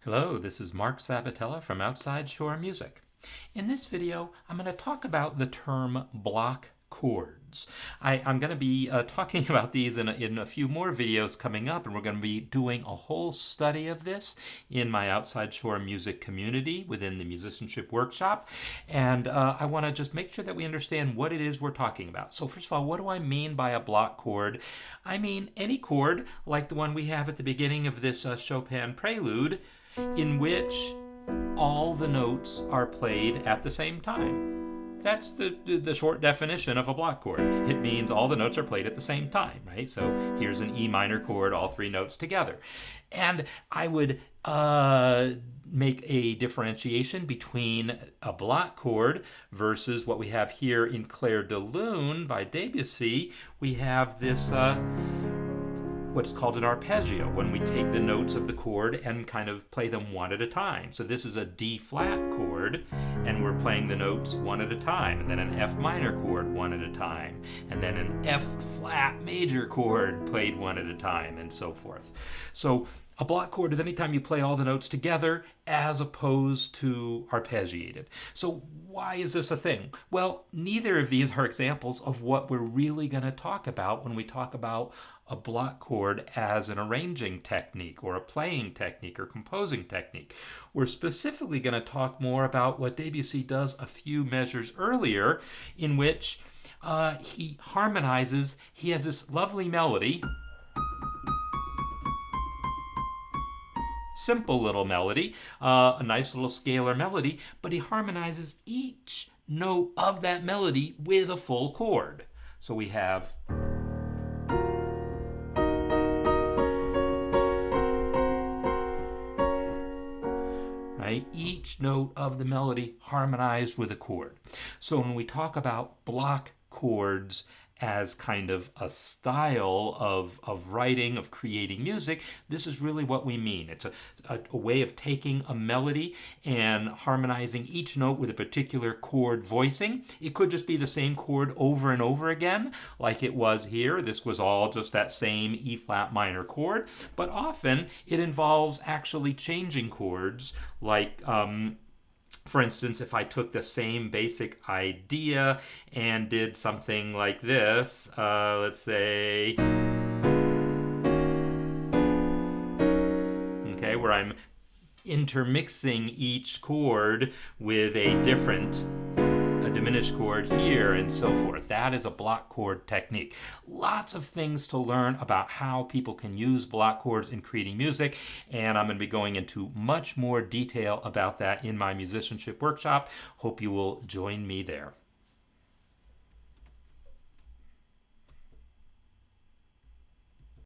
Hello, this is Mark Sabatella from Outside Shore Music. In this video, I'm going to talk about the term block chords. I'm going to be talking about these in a few more videos coming up, and we're going to be doing a whole study of this in my Outside Shore Music community within the Musicianship Workshop. And I want to just make sure that we understand what it is we're talking about. So first of all, what do I mean by a block chord? I mean any chord like the one we have at the beginning of this Chopin prelude, in which all the notes are played at the same time. That's the short definition of a block chord. It means all the notes are played at the same time, right? So here's an E minor chord, all three notes together. And I would make a differentiation between a block chord versus what we have here in Clair de Lune by Debussy. We have this what's called an arpeggio, when we take the notes of the chord and kind of play them one at a time. So this is a D flat chord, and we're playing the notes one at a time, and then an F minor chord one at a time, and then an F flat major chord played one at a time, and so forth. So a block chord is anytime you play all the notes together as opposed to arpeggiated. So why is this a thing? Well, neither of these are examples of what we're really going to talk about when we talk about a block chord as an arranging technique or a playing technique or composing technique. We're specifically going to talk more about what Debussy does a few measures earlier, in which he harmonizes. He has this lovely melody, simple little melody, a nice little scalar melody, but he harmonizes each note of that melody with a full chord. So we have each note of the melody harmonized with a chord. So when we talk about block chords as kind of a style of writing, of creating music, this is really what we mean. It's a way of taking a melody and harmonizing each note with a particular chord voicing. It could just be the same chord over and over again, like it was here. This was all just that same E flat minor chord, but often it involves actually changing chords, like for instance, if I took the same basic idea and did something like this, let's say, okay, where I'm intermixing each chord with a diminished chord here, and so forth. That is a block chord technique. Lots of things to learn about how people can use block chords in creating music, and I'm going to be going into much more detail about that in my musicianship workshop. Hope you will join me there.